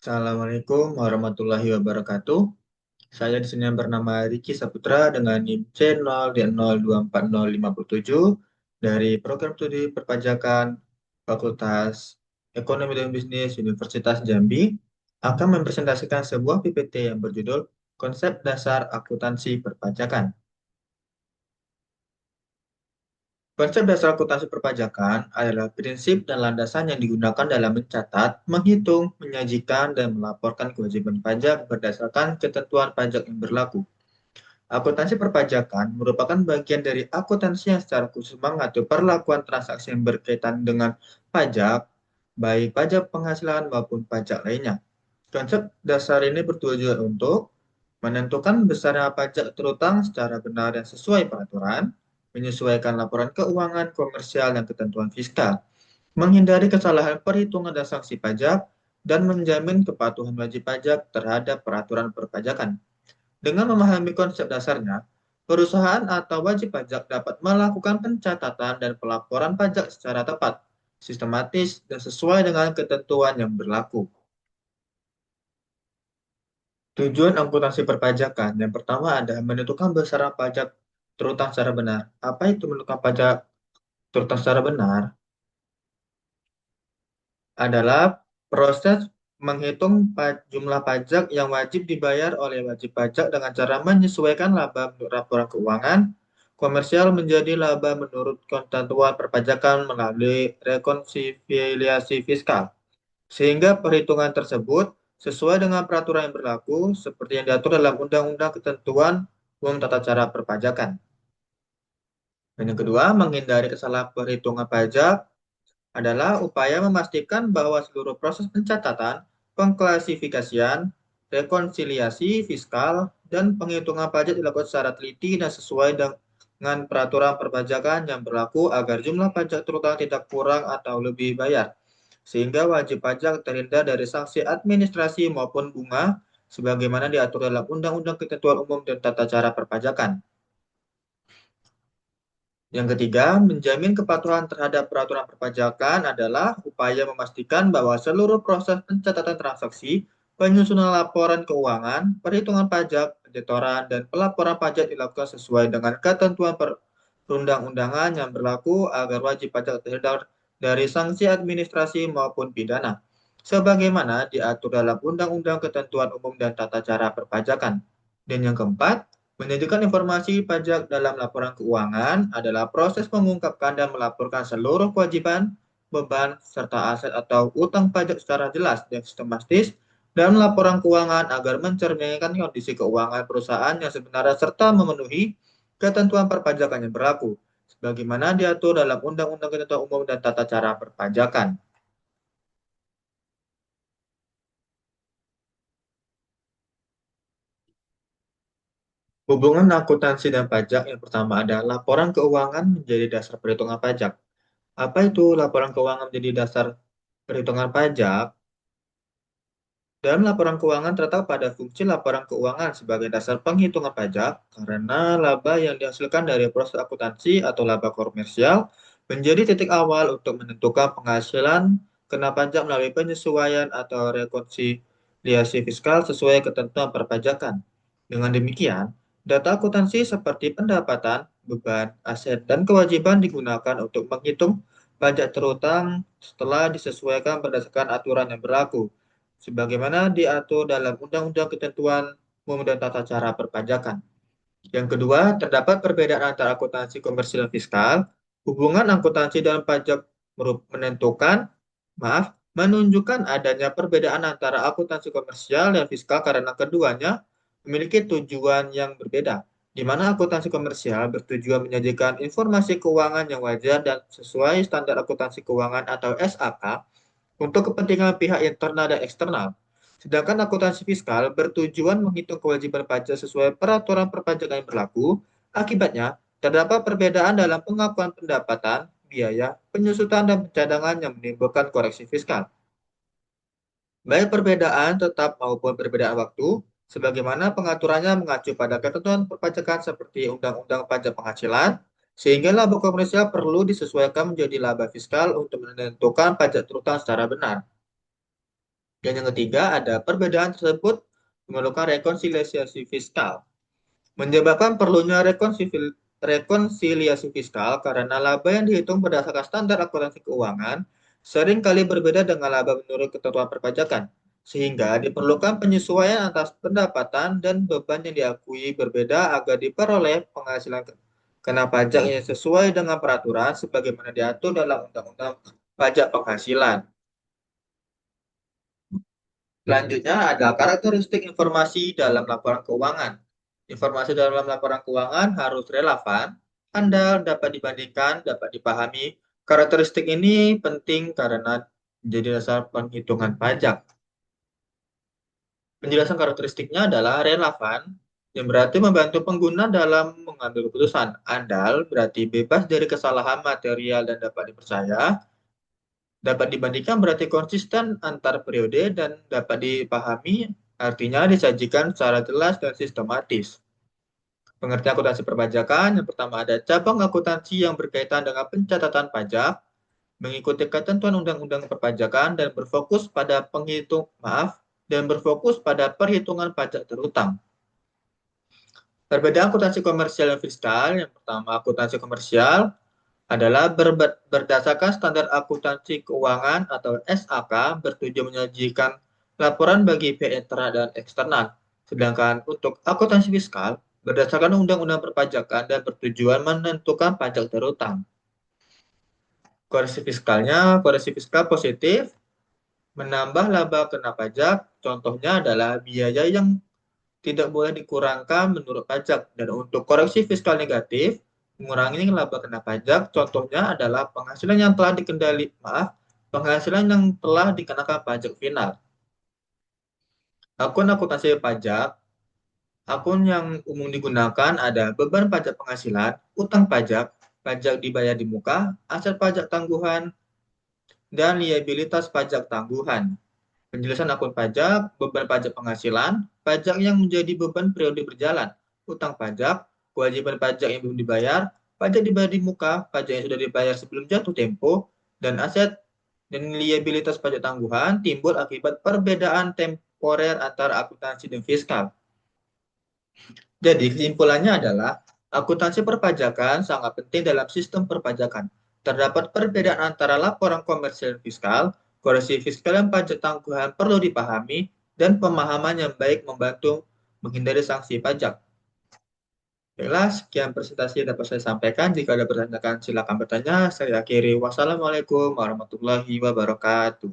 Assalamualaikum warahmatullahi wabarakatuh. Saya di sini yang bernama Riki Saputra dengan NIM C0D024057 dari Program Studi Perpajakan Fakultas Ekonomi dan Bisnis Universitas Jambi akan mempresentasikan sebuah PPT yang berjudul Konsep Dasar Akuntansi Perpajakan. Konsep dasar akuntansi perpajakan adalah prinsip dan landasan yang digunakan dalam mencatat, menghitung, menyajikan, dan melaporkan kewajiban pajak berdasarkan ketentuan pajak yang berlaku. Akuntansi perpajakan merupakan bagian dari akuntansi yang secara khusus mengatur perlakuan transaksi yang berkaitan dengan pajak, baik pajak penghasilan maupun pajak lainnya. Konsep dasar ini bertujuan untuk menentukan besarnya pajak terutang secara benar dan sesuai peraturan, menyesuaikan laporan keuangan komersial dan ketentuan fiskal, menghindari kesalahan perhitungan dan sanksi pajak, dan menjamin kepatuhan wajib pajak terhadap peraturan perpajakan. Dengan memahami konsep dasarnya, perusahaan atau wajib pajak dapat melakukan pencatatan dan pelaporan pajak secara tepat, sistematis, dan sesuai dengan ketentuan yang berlaku. Tujuan akuntansi perpajakan yang pertama adalah menentukan besaran pajak terutang secara benar. Apa itu menentukan pajak terutang secara benar? Adalah proses menghitung jumlah pajak yang wajib dibayar oleh wajib pajak dengan cara menyesuaikan laba menurut laporan keuangan komersial menjadi laba menurut ketentuan perpajakan melalui rekonsiliasi fiskal. Sehingga perhitungan tersebut sesuai dengan peraturan yang berlaku seperti yang diatur dalam Undang-Undang Ketentuan Umum Tata Cara Perpajakan. Dan yang kedua, menghindari kesalahan perhitungan pajak adalah upaya memastikan bahwa seluruh proses pencatatan, pengklasifikasian, rekonsiliasi fiskal, dan penghitungan pajak dilakukan secara teliti dan sesuai dengan peraturan perpajakan yang berlaku agar jumlah pajak terutang tidak kurang atau lebih bayar, sehingga wajib pajak terhindar dari sanksi administrasi maupun bunga sebagaimana diatur dalam Undang-Undang Ketentuan Umum dan Tata Cara Perpajakan. Yang ketiga, menjamin kepatuhan terhadap peraturan perpajakan adalah upaya memastikan bahwa seluruh proses pencatatan transaksi, penyusunan laporan keuangan, perhitungan pajak, penjetoran, dan pelaporan pajak dilakukan sesuai dengan ketentuan perundang-undangan yang berlaku agar wajib pajak terhindar dari sanksi administrasi maupun pidana, sebagaimana diatur dalam Undang-Undang Ketentuan Umum dan Tata Cara Perpajakan. Dan yang keempat, menunjukkan informasi pajak dalam laporan keuangan adalah proses mengungkapkan dan melaporkan seluruh kewajiban, beban, serta aset atau utang pajak secara jelas dan sistematis dalam laporan keuangan agar mencerminkan kondisi keuangan perusahaan yang sebenarnya serta memenuhi ketentuan perpajakan yang berlaku, sebagaimana diatur dalam Undang-Undang Ketentuan Umum dan Tata Cara Perpajakan. Hubungan akuntansi dan pajak yang pertama adalah laporan keuangan menjadi dasar perhitungan pajak. Apa itu laporan keuangan menjadi dasar perhitungan pajak? Dalam laporan keuangan terletak pada fungsi laporan keuangan sebagai dasar penghitungan pajak karena laba yang dihasilkan dari proses akuntansi atau laba komersial menjadi titik awal untuk menentukan penghasilan kena pajak melalui penyesuaian atau rekonsiliasi fiskal sesuai ketentuan perpajakan. Dengan demikian, data akuntansi seperti pendapatan, beban, aset, dan kewajiban digunakan untuk menghitung pajak terutang setelah disesuaikan berdasarkan aturan yang berlaku sebagaimana diatur dalam Undang-Undang Ketentuan Umum dan Tata Cara Perpajakan. Yang kedua, terdapat perbedaan antara akuntansi komersial dan fiskal. Hubungan akuntansi dan pajak menentukan, menunjukkan adanya perbedaan antara akuntansi komersial dan fiskal karena keduanya memiliki tujuan yang berbeda, di mana akuntansi komersial bertujuan menyajikan informasi keuangan yang wajar dan sesuai standar akuntansi keuangan atau SAK untuk kepentingan pihak internal dan eksternal. Sedangkan akuntansi fiskal bertujuan menghitung kewajiban pajak sesuai peraturan perpajakan yang berlaku. Akibatnya, terdapat perbedaan dalam pengakuan pendapatan, biaya, penyusutan, dan cadangan yang menimbulkan koreksi fiskal. Baik perbedaan tetap maupun perbedaan waktu, sebagaimana pengaturannya mengacu pada ketentuan perpajakan seperti Undang-Undang Pajak Penghasilan, sehingga laba komersial perlu disesuaikan menjadi laba fiskal untuk menentukan pajak terutang secara benar. Dan yang ketiga, ada perbedaan tersebut memerlukan rekonsiliasi fiskal. Menyebabkan perlunya rekonsiliasi fiskal karena laba yang dihitung berdasarkan standar akuntansi keuangan sering kali berbeda dengan laba menurut ketentuan perpajakan, sehingga diperlukan penyesuaian atas pendapatan dan beban yang diakui berbeda agar diperoleh penghasilan kena pajak yang sesuai dengan peraturan sebagaimana diatur dalam Undang-Undang Pajak Penghasilan. Selanjutnya ada karakteristik informasi dalam laporan keuangan. Informasi dalam laporan keuangan harus relevan, andal, dapat dibandingkan, dapat dipahami. Karakteristik ini penting karena menjadi dasar penghitungan pajak. Penjelasan karakteristiknya adalah relevan, yang berarti membantu pengguna dalam mengambil keputusan. Andal berarti bebas dari kesalahan material dan dapat dipercaya. Dapat dibandingkan berarti konsisten antar periode dan dapat dipahami artinya disajikan secara jelas dan sistematis. Pengertian akuntansi perpajakan, yang pertama ada cabang akuntansi yang berkaitan dengan pencatatan pajak, mengikuti ketentuan undang-undang perpajakan dan berfokus pada perhitungan pajak terutang. Perbedaan akuntansi komersial dan fiskal, yang pertama akuntansi komersial adalah berdasarkan standar akuntansi keuangan atau SAK bertujuan menyajikan laporan bagi pihak internal dan eksternal. Sedangkan untuk akuntansi fiskal berdasarkan undang-undang perpajakan dan bertujuan menentukan pajak terutang. Koreksi fiskal positif menambah laba kena pajak. Contohnya adalah biaya yang tidak boleh dikurangkan menurut pajak. Dan untuk koreksi fiskal negatif, mengurangi laba kena pajak, contohnya adalah penghasilan yang telah dikenakan pajak final. Akun akuntansi pajak, akun yang umum digunakan ada beban pajak penghasilan, utang pajak, pajak dibayar di muka, aset pajak tangguhan, dan liabilitas pajak tangguhan. Penjelasan akun pajak, beban pajak penghasilan, pajak yang menjadi beban periode berjalan, utang pajak, kewajiban pajak yang belum dibayar, pajak dibayar di muka, pajak yang sudah dibayar sebelum jatuh tempo, dan aset dan liabilitas pajak tangguhan timbul akibat perbedaan temporer antara akuntansi dan fiskal. Jadi kesimpulannya adalah akuntansi perpajakan sangat penting dalam sistem perpajakan. Terdapat perbedaan antara laporan komersial dan fiskal, koreksi fiskal dan pajak tangguhan perlu dipahami, dan pemahaman yang baik membantu menghindari sanksi pajak. Baiklah, sekian presentasi yang dapat saya sampaikan. Jika ada pertanyaan, silakan bertanya. Saya akhiri. Wassalamualaikum warahmatullahi wabarakatuh.